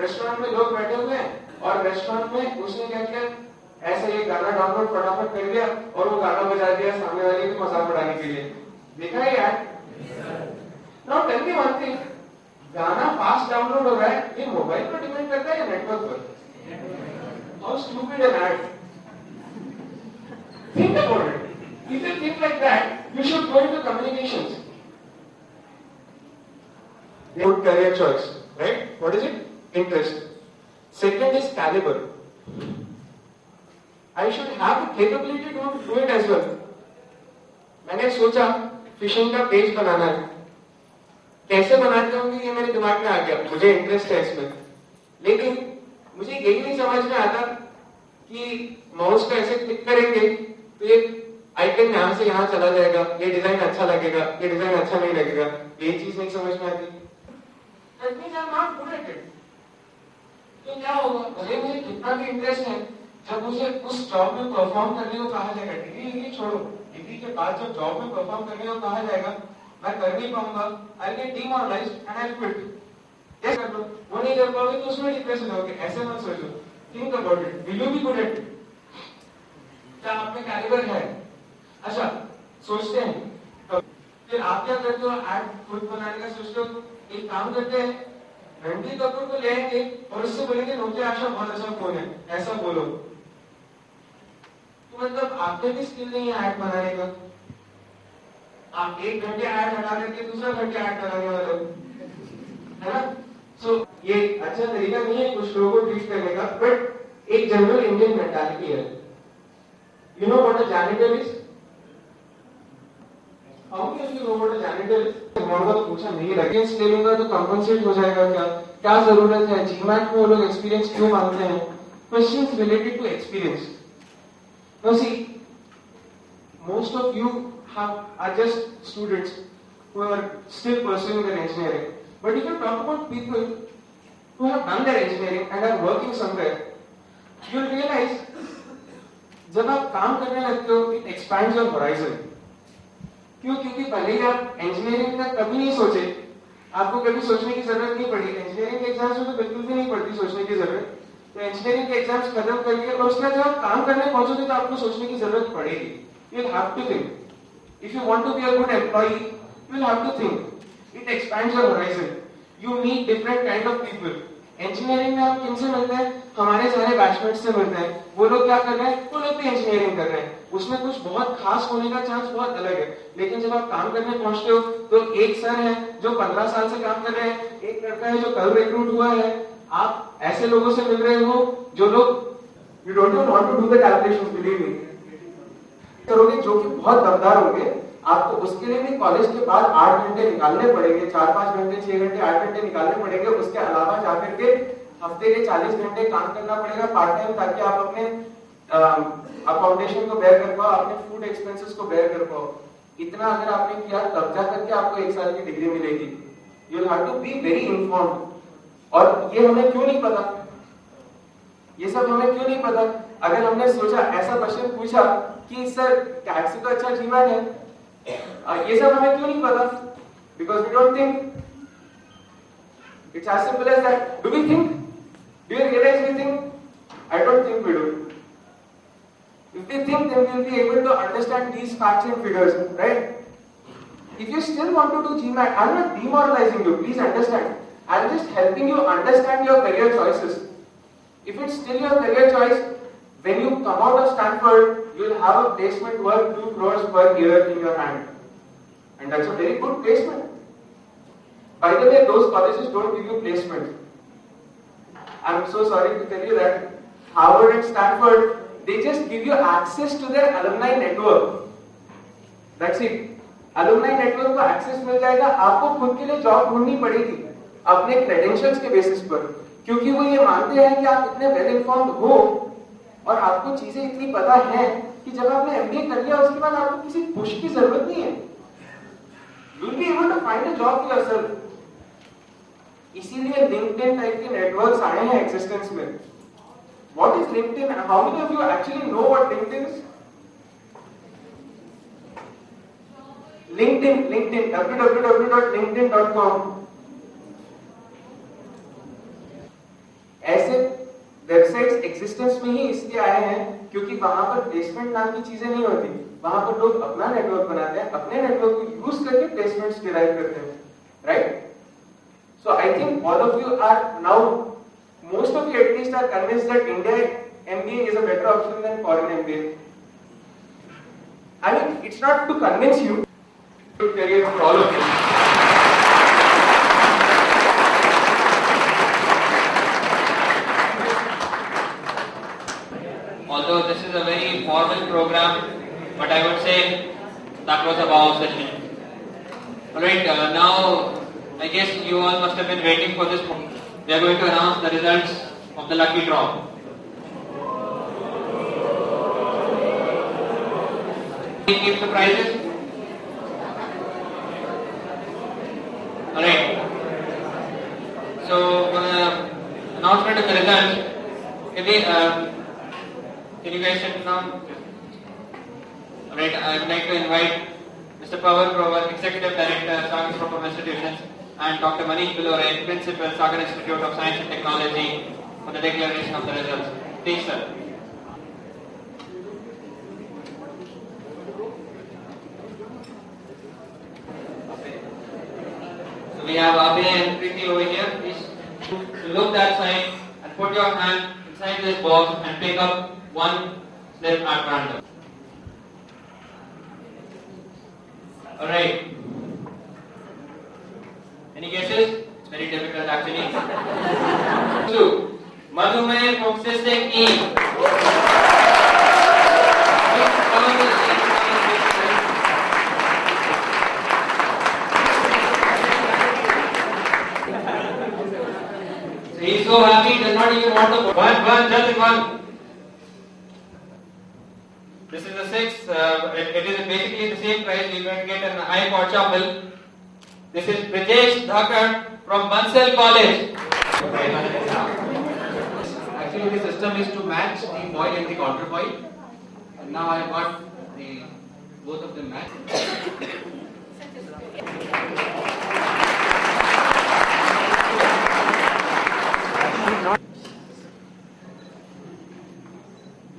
Restaurant में लोग बैठे हुए हैं और रेस्टोरेंट में उसने क्या किया, ऐसे ये गाना डाउनलोड फटाफट कर दिया और वो गाना बजा दिया सामने वाले को मजाक उड़ाने के लिए। देखा है यार? Now tell me one thing, गाना फास्ट डाउनलोड हो रहा है, ये मोबाइल पर डिपेंड करता है या नेटवर्क पर? How stupid an ad. Think about it. If you think like that, you should go into communications. Good career choice, right? What is it? Interest. Second is caliber. I should have the capability to do it as well. मैंने सोचा fishing का page बनाना है, कैसे बनाते होंगे ये मेरे दिमाग में आ गया, मुझे इंटरेस्ट है इसमें, लेकिन मुझे यही नहीं समझ में आता कि माउस का ऐसे क्लिक करेंगे तो ये आइकन यहां से यहां चला जाएगा, ये डिजाइन अच्छा लगेगा, ये डिजाइन अच्छा नहीं लगेगा, ये चीज नहीं समझ में आती। That means I'm not good at it. तो क्या होगा, भले मुझे कितना भी इंटरेस्ट है, जब मुझे उस जॉब में परफॉर्म करने को कहा जाएगा, डिग्री छोड़ो, डिग्री के बाद जब जॉब में परफॉर्म करने को कहा जाएगा, मैं कर नहीं पाऊंगा, I'll get demoralized and I'll quit. ये कर लो, वो नहीं कर पाओगे तो उसमें डिप्रेशन होगे, ऐसे मत सोचो। Think about it. Will you be good at it? क्या आप में कैलिबर है? अच्छा, सोचते हैं, तो फिर आप क्या करते हो, ऐड खुद बनाने का सोचते हो। एक काम करते हैं, रणबीर कपूर को ले आएंगे और उससे बोलेंगे नोकिया आशा बहुत अच्छा फोन है, ऐसा बोलो। तो मतलब आप में भी स्किल नहीं है ऐड बनाने का, आप 1 घंटे ऐड हटा करके दूसरा घंटे ऐड बनाने वाले हो, है ना? सो ये अच्छा तरीका नहीं है कुछ लोगों को ट्रीट करने का, बट एक जनरल इंडियन मेंटालिटी है। You know what a janitor is? How can you know what a janitor is? बहुत पूछा नहीं, अगेंस्ट ले लूंगा तो कंपनसेट हो जाएगा क्या, क्या जरूरत है, जीमैट में वो लोग एक्सपीरियंस क्यों मांगते हैं? Questions related to experience. Now see, most of you are just students who are still pursuing their engineering, but if you talk about people who have done their engineering and are working somewhere, you'll realize जब आप काम करने लगते हो, it expands your horizon. क्यों? क्योंकि भले ही आप इंजीनियरिंग का कभी नहीं सोचे, आपको कभी सोचने की जरूरत नहीं पड़ी, इंजीनियरिंग के एग्जाम्स में तो बिल्कुल भी नहीं पड़ती सोचने की जरूरत। तो इंजीनियरिंग के एग्जाम्स खत्म करिए और उसके बाद जब आप काम करने पहुंचोगे तो आपको सोचने की जरूरत पड़ेगी। You'll have to think. If you want to be a good employee, you'll have to think. It expands your horizon. You meet different kind of people. Engineering में हम किनसे मिलते हैं? हमारे सारे बैचमेट्स से मिलते हैं। वो लोग क्या कर रहे हैं? वो लोग भी इंजीनियरिंग कर रहे हैं। उसमें कुछ बहुत खास होने का चांस बहुत अलग है, लेकिन जब आप काम करने पहुंचते हो तो एक सर है जो 15 साल से काम कर रहे हैं, एक लड़का है जो कल रिक्रूट हुआ है। आप ऐसे लोगों से मिल रहे हो जो लोग you don't want to do the calculations, believe me, करोगे जो कि बहुत दमदार होंगे। आपको उसके लिए भी कॉलेज के बाद 8 घंटे निकालने पड़ेंगे, 4-5 घंटे, 6 घंटे, 8 घंटे निकालने पड़ेंगे। उसके अलावा जाकर के हफ्ते के 40 घंटे काम करना पड़ेगा पार्ट टाइम, ताकि आप अपने अकोमोडेशन को बेयर कर पाओ, अपने फूड एक्सपेंसेस को बेयर कर पाओ। इतना अगर आपने किया तब जा करके आपको 1 साल की डिग्री मिलेगी। You will have to be very informed. और ये हमें क्यों नहीं पता, ये सब हमें क्यों नहीं पता? अगर हमने सोचा, ऐसा क्वेश्चन पूछा कि सर टैक्सी तो अच्छा जीवन है, ये सब हमें क्यों नहीं पता? Because we don't think. It's as simple as that. Do we think? Do you realise we think? I don't think we do. If we think, then we will be able to understand these facts and figures, right? If you still want to do GMAT, I'm not demoralizing you, please understand. I'm just helping you understand your career choices. If it's still your career choice, when you come out of Stanford, you'll have a placement worth 2 crores per year in your hand. And that's a very good placement. By the way, those colleges don't give you placement. I'm so sorry to tell you that Harvard and Stanford, they just give you access to their alumni network. That's it. Alumni network को access मिल जाएगा, आपको खुद के लिए job ढूंढनी पड़ेगी अपने credentials के बेसिस पर, क्योंकि वो ये मानते हैं कि आप इतने वेल इन्फॉर्म्ड हो और आपको चीजें इतनी पता है कि जब आपने एमबीए कर लिया उसके बाद आपको किसी पुश की जरूरत नहीं है। You will be able to find a job for yourself. इसीलिए लिंक्डइन टाइप के नेटवर्क्स आए हैं एक्सिस्टेंस में। What is LinkedIn? How many of you actually know what LinkedIn is? LinkedIn, www.linkedin.com. ऐसे वेबसाइट्स एग्जिस्टेंस में ही इसलिए आए हैं क्योंकि वहां पर प्लेसमेंट नाम की चीजें नहीं होती, वहां पर लोग अपना नेटवर्क बनाते हैं, अपने नेटवर्क को यूज करके प्लेसमेंट्स डिराइव करते हैं, right? So I think all of you are now, most of you at least are convinced that India MBA is a better option than foreign MBA. I mean, it's not to convince you, good career for all of you. Although this is a very formal program, but I would say that was a wow session. Alright, now I guess you all must have been waiting for this moment. We are going to announce the results of the lucky draw. We keep the prizes. Alright. So, announcement of the results. Can you guys sit down? Alright, I would like to invite Mr. Pawan Grover, Executive Director, Sagar Group of Institutions, and Dr. Manish Bilore, Principal, Sagar Institute of Science and Technology, for the declaration of the results. Please, sir. So we have Abhay and Preeti over here. Please look that side and put your hand inside this box and pick up one slip at random. Alright. Any guesses? It's very difficult actually. Two. Madhumesh from System E. So he's so happy he does not even want to one, just in one. This is the sixth. It is basically the same price. You're going to get an iPod shuffle. This is Brijesh Dhakar from Bansal College. Actually, the system is to match the foil and the counterfoil. And now I got both of them matched.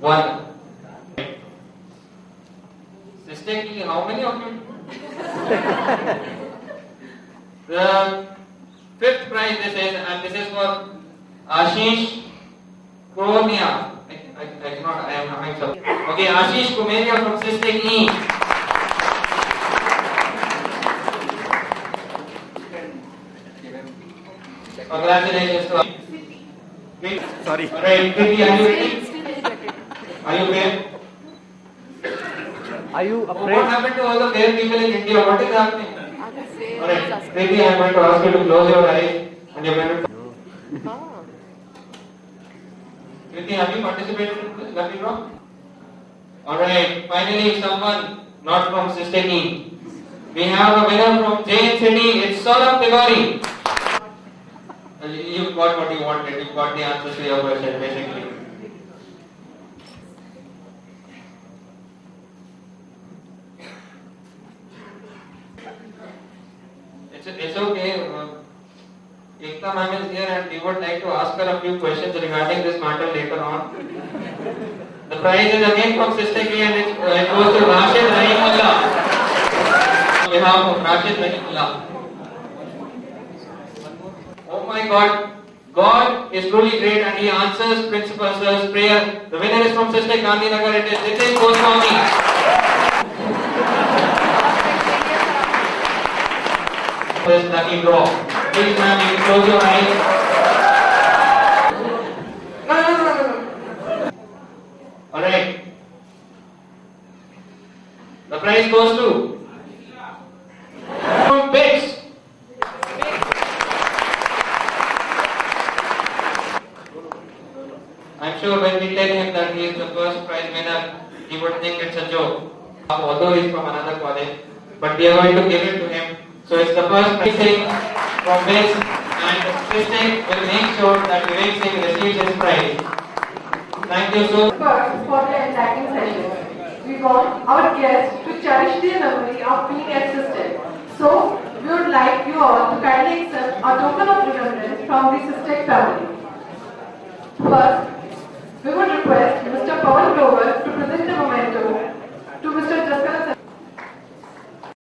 One. System, how many of you? The fifth prize this is, and this is for Ashish Kumeria. I am having some. Okay, Ashish Kumeria from System E. Congratulations to Ashish. Sorry. Alright, Preeti, are you ready? Are you fair? Are you What afraid? happened to all the fair people in India? What is happening? Alright, Preeti, I am going to ask you to close your eyes and you're going to. Preeti, have you participated in this lucky draw? Alright, finally someone not from System E. We have a winner from Jain City, it's Saurabh Tiwari. You got what you wanted, you got the answers to your question basically. It's okay. Ekta ma'am is here and we would like to ask her a few questions regarding this matter later on. The prize is again from System E and it goes to Rashid Rahimullah. On behalf of Rashid Rahimullah. Oh my God. God is truly great and He answers Principal Sir's prayer. The winner is from System Gandhinagar. It is Nitin Goswami. This lucky draw. Please ma'am, you can close your eyes. No. Alright. The prize goes to Bix. I'm sure when we tell him that he is the first prize winner, he would think it's a joke. Although he's from another college, but we are going to give it to him. So it's the first prize from Bix, and System will make sure that Vivek Singh receives his prize. Thank you so much. First, for the enlightening session, we want our guests to cherish their memory of being at System. So, we would like you all to kindly accept a token of remembrance from the System family. first